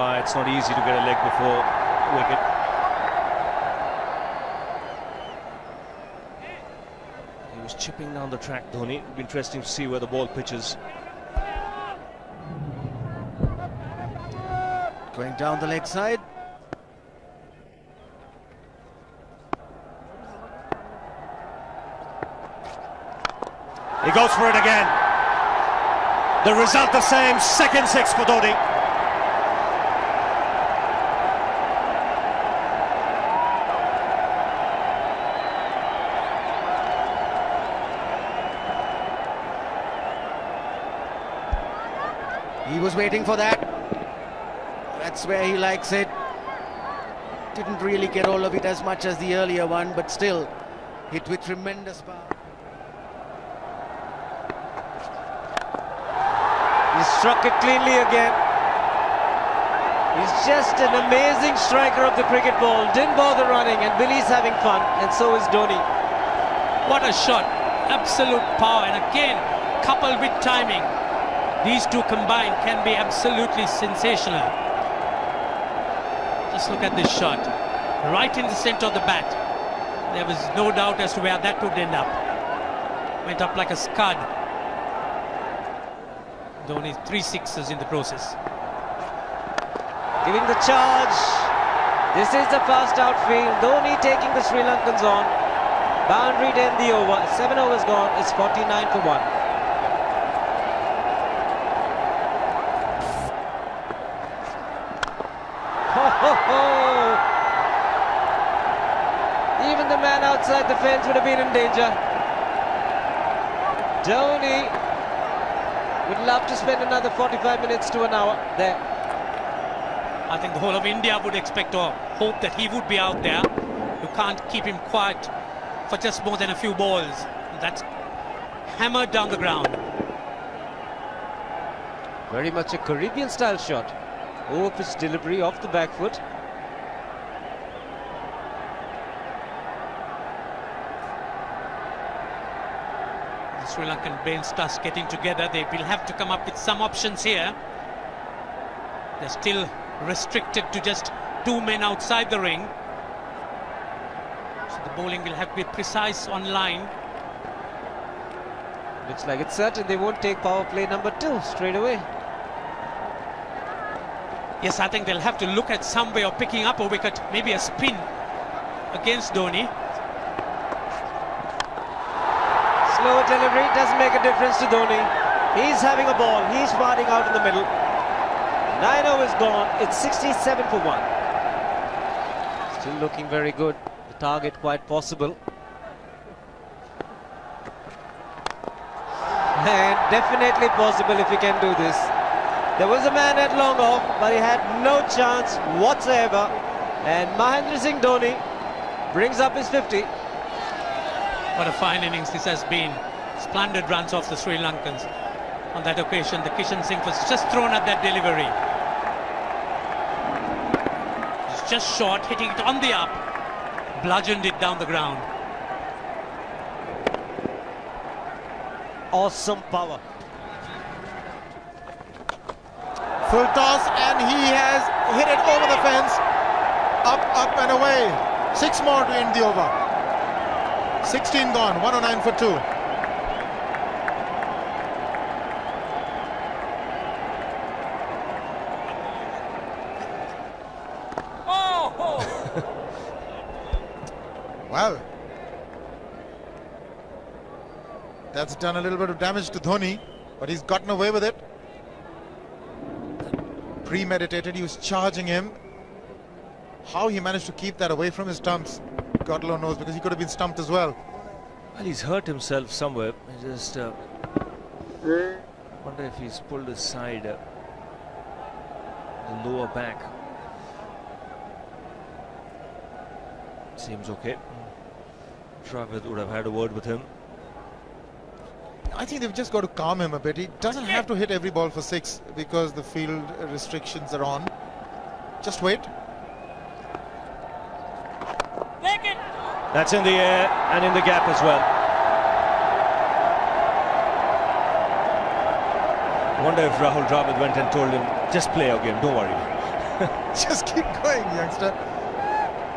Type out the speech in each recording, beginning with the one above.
It's not easy to get a leg before wicket. He was chipping down the track, Dhoni. It'll be interesting to see where the ball pitches. Going down the leg side. He goes for it again. The result the same, second six for Dhoni. He was waiting for that. That's where he likes it. Didn't really get all of it as much as the earlier one, but still hit with tremendous power. He struck it cleanly again. He's just an amazing striker of the cricket ball. Didn't bother running, and Billy's having fun, and so is Dhoni. What a shot. Absolute power, and again, coupled with timing. These two combined can be absolutely sensational. Just look at this shot. Right in the center of the bat. There was no doubt as to where that would end up. Went up like a scud. Dhoni 3 sixes in the process. Giving the charge. This is the fast outfield. Dhoni taking the Sri Lankans on. Boundary to end the over. 7 overs gone. It's 49 for 1. Even the man outside the fence would have been in danger. Dhoni would love to spend another 45 minutes to an hour there. I think the whole of India would expect or hope that he would be out there. You can't keep him quiet for just more than a few balls. That's hammered down the ground. Very much a Caribbean style shot. Over-pitch delivery off the back foot. The Sri Lankan bench starts getting together. They will have to come up with some options here. They're still restricted to just 2 men outside the ring. So the bowling will have to be precise on line. Looks like it's certain they won't take power play number 2 straight away. Yes, I think they'll have to look at some way of picking up a wicket, maybe a spin against Dhoni. Slower delivery doesn't make a difference to Dhoni. He's having a ball, he's parting out in the middle. 9 overs gone, it's 67 for 1. Still looking very good, the target quite possible. And definitely possible if he can do this. There was a man at long off, but he had no chance whatsoever. And Mahendra Singh Dhoni brings up his 50. What a fine innings this has been. Splendid runs off the Sri Lankans. On that occasion, the Kishan Singh was just thrown at that delivery. It's just short, hitting it on the up. Bludgeoned it down the ground. Awesome power. Full toss, and he has hit it over the fence. Up and away. 6 more to end the over. 16 gone, 109 for 2. Oh! Well, that's done a little bit of damage to Dhoni, but he's gotten away with it. Premeditated, he was charging him. How he managed to keep that away from his stumps, God alone knows, because he could have been stumped as well. Well, he's hurt himself somewhere. I just wonder if he's pulled his side, the lower back. Seems okay. Travis would have had a word with him. I think they've just got to calm him a bit. He doesn't have to hit every ball for 6 because the field restrictions are on. Just wait. That's in the air and in the gap as well. I wonder if Rahul Dravid went and told him, just play again, don't worry. Just keep going, youngster.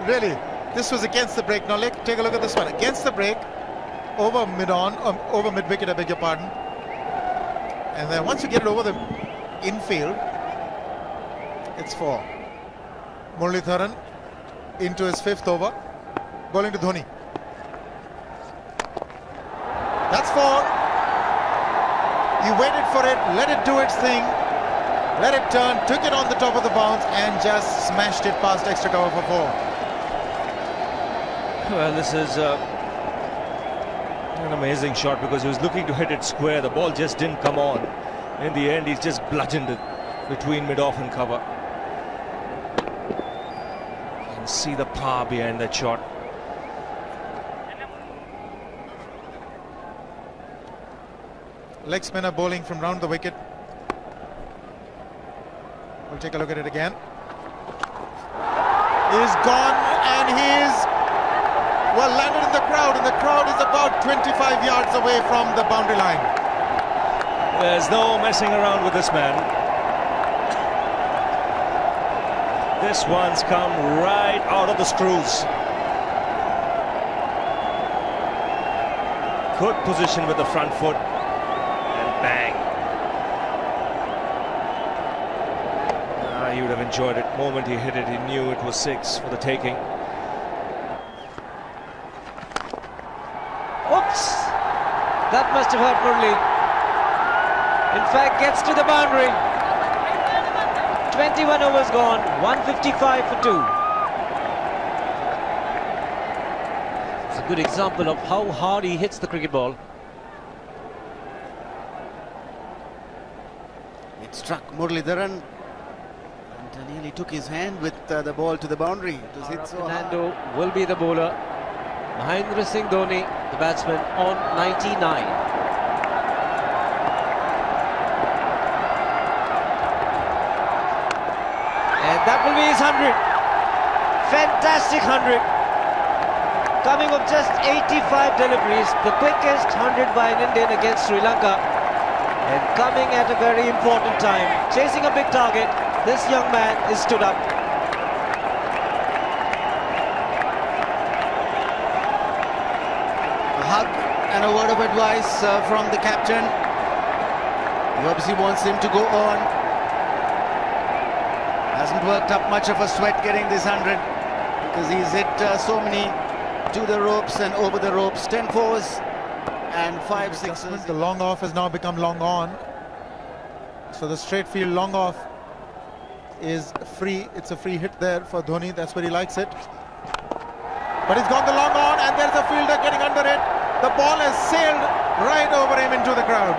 Really, this was against the break. Now take a look at this one. Against the break, over mid-wicket, I beg your pardon. And then once you get it over the infield, it's 4. Muralitharan into his 5th over, bowling to Dhoni. That's 4. He waited for it, let it do its thing, let it turn, took it on the top of the bounce and just smashed it past extra cover for 4. Well, this is an amazing shot because he was looking to hit it square. The ball just didn't come on. In the end, he's just bludgeoned it between mid-off and cover. You can see the power behind that shot. Leg spinner bowling from round the wicket. We'll take a look at it again. He's gone and he's landed in the crowd, and the crowd is about 25 yards away from the boundary line. There's no messing around with this man. This one's come right out of the screws. Good position with the front foot. Bang. He would have enjoyed it. The moment he hit it, he knew it was 6 for the taking. Oops! That must have hurt Murli. In fact, gets to the boundary. 21 overs gone, 155 for 2. It's a good example of how hard he hits the cricket ball. Struck Muralitharan and nearly took his hand with the ball to the boundary. It was hit so hard. Fernando will be the bowler. Mahendra Singh Dhoni, the batsman, on 99. And that will be his 100. Fantastic 100. Coming of just 85 deliveries, the quickest 100 by an Indian against Sri Lanka. And coming at a very important time, chasing a big target, this young man is stood up. A hug and a word of advice from the captain. He obviously wants him to go on. Hasn't worked up much of a sweat getting this 100 because he's hit so many to the ropes and over the ropes. 10 fours. And 5 sixes. The long off has now become long on. So the straight field long off is free. It's a free hit there for Dhoni. That's where he likes it. But he's gone the long on and there's a fielder getting under it. The ball has sailed right over him into the crowd.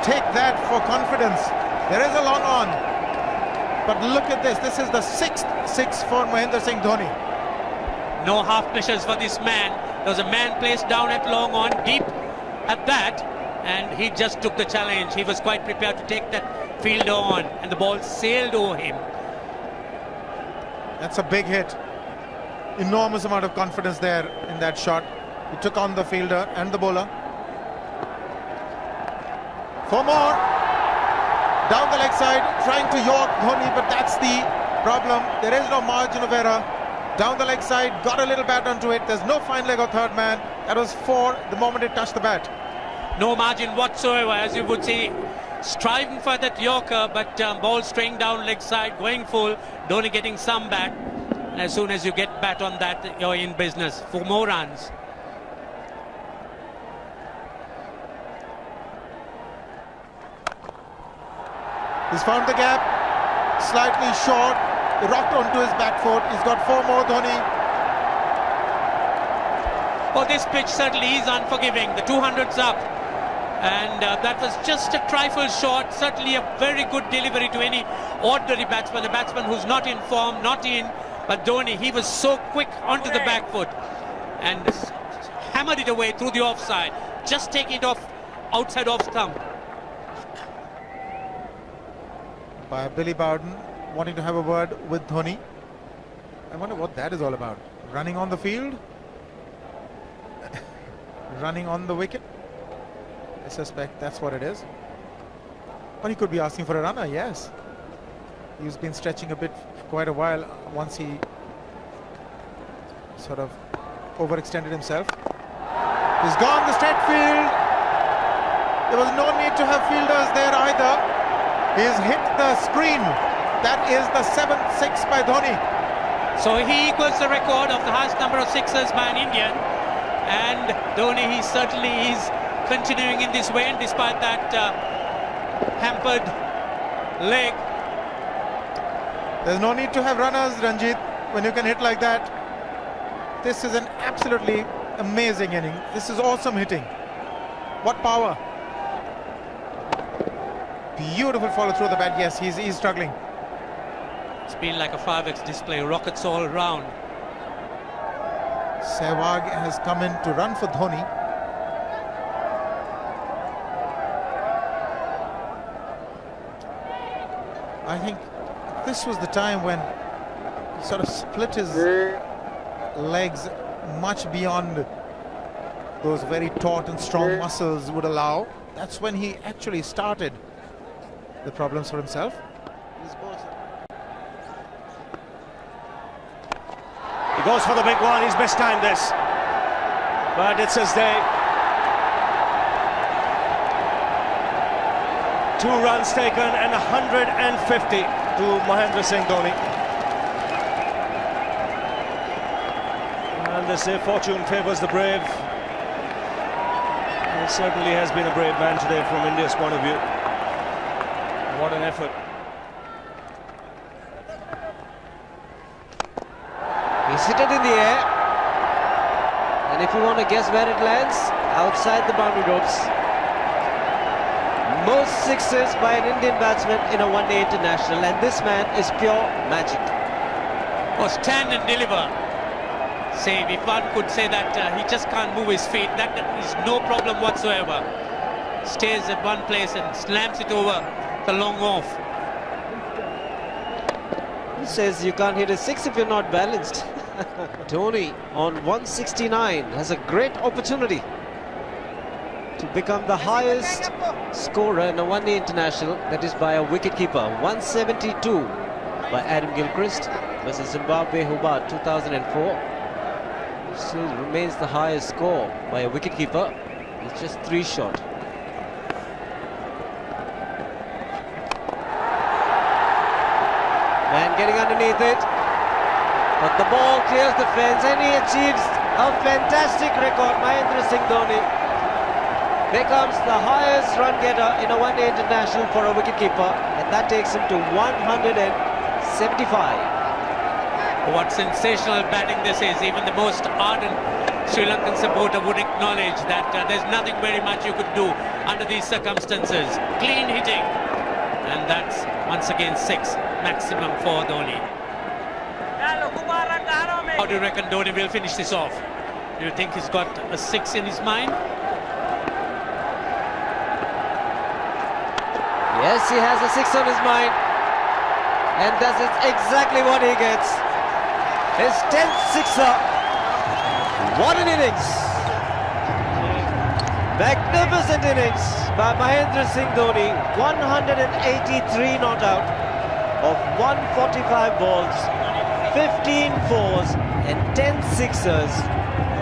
Take that for confidence. There is a long on. But look at this. This is the 6th 6 for Mahendra Singh Dhoni. No half measures for this man. There was a man placed down at long on, deep at that, and he just took the challenge. He was quite prepared to take that fielder on, and the ball sailed over him. That's a big hit. Enormous amount of confidence there in that shot. He took on the fielder and the bowler. 4 more. Down the leg side, trying to york Dhoni, but that's the problem. There is no margin of error. Down the leg side, got a little bat onto it. There's no fine leg or third man. That was 4 the moment it touched the bat. No margin whatsoever, as you would see. Striving for that yorker, but ball straying down leg side, going full. Dhoni getting some bat. And as soon as you get bat on that, you're in business for more runs. He's found the gap, slightly short. He rocked onto his back foot. He's got 4 more, Dhoni. Oh, this pitch certainly is unforgiving. The 200's up. And that was just a trifle short. Certainly a very good delivery to any ordinary batsman. A batsman who's not in form, not in. But Dhoni, he was so quick onto the back foot. And hammered it away through the offside. Just taking it off, outside off stump. By Billy Bowden, wanting to have a word with Dhoni. I wonder what that is all about. Running on the field? Running on the wicket? I suspect that's what it is. Or he could be asking for a runner, yes. He's been stretching a bit for quite a while once he sort of overextended himself. He's gone the straight field. There was no need to have fielders there either. He's hit the screen. That is the 7th 6 by Dhoni. So he equals the record of the highest number of sixes by an Indian. And Dhoni, he certainly is continuing in this way, and despite that hampered leg. There's no need to have runners, Ranjit, when you can hit like that. This is an absolutely amazing inning. This is awesome hitting. What power. Beautiful follow through the bat. Yes, he's struggling. It's been like a 5x display, rockets all round. Sehwag has come in to run for Dhoni. I think this was the time when he sort of split his legs much beyond those very taut and strong muscles would allow. That's when he actually started the problems for himself. He goes for the big one. He's mistimed this, but it's his day. 2 runs taken and 150 to Mahendra Singh Dhoni. And they say fortune favours the brave. He certainly has been a brave man today from India's point of view. What an effort. He's hit it in the air. And if you want to guess where it lands, outside the boundary ropes. Most sixes by an Indian batsman in a one-day international, and this man is pure magic. Or stand and deliver. Say, if one could say that he just can't move his feet, that is no problem whatsoever. Stays at one place and slams it over the long off. Who says you can't hit a 6 if you're not balanced? Dhoni on 169 has a great opportunity to become the highest scorer in a one-day international, that is by a wicketkeeper. 172 by Adam Gilchrist versus Zimbabwe Hobart 2004. Still remains the highest score by a wicketkeeper. It's just 3 short. Man getting underneath it, but the ball clears the fence and he achieves a fantastic record. Mahendra Singh Dhoni becomes the highest run getter in a one-day international for a wicketkeeper, and that takes him to 175. What sensational batting this is. Even the most ardent Sri Lankan supporter would acknowledge that there's nothing very much you could do under these circumstances. Clean hitting, and that's once again 6 maximum for Dhoni. How do you reckon Dhoni will finish this off? Do you think he's got a 6 in his mind? Yes, he has a 6 on his mind, and that is exactly what he gets. His 10th sixer. What an innings! Magnificent innings by Mahendra Singh Dhoni. 183 not out of 145 balls, 15 fours and 10 sixers.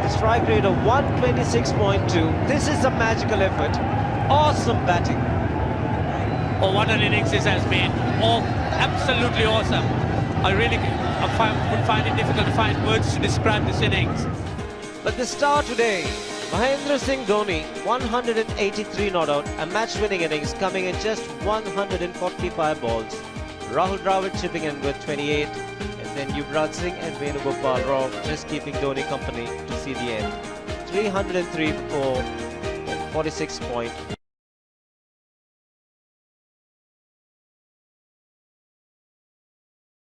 The strike rate of 126.2. This is a magical effort. Awesome batting. Oh, what an innings this has been. Oh, absolutely awesome. I really would find it difficult to find words to describe this innings. But the star today, Mahendra Singh Dhoni, 183 not out, a match-winning innings coming in just 145 balls. Rahul Dravid chipping in with 28, and then Yuvraj Singh and Venugopal Rao just keeping Dhoni company to see the end. 303 for 46.1.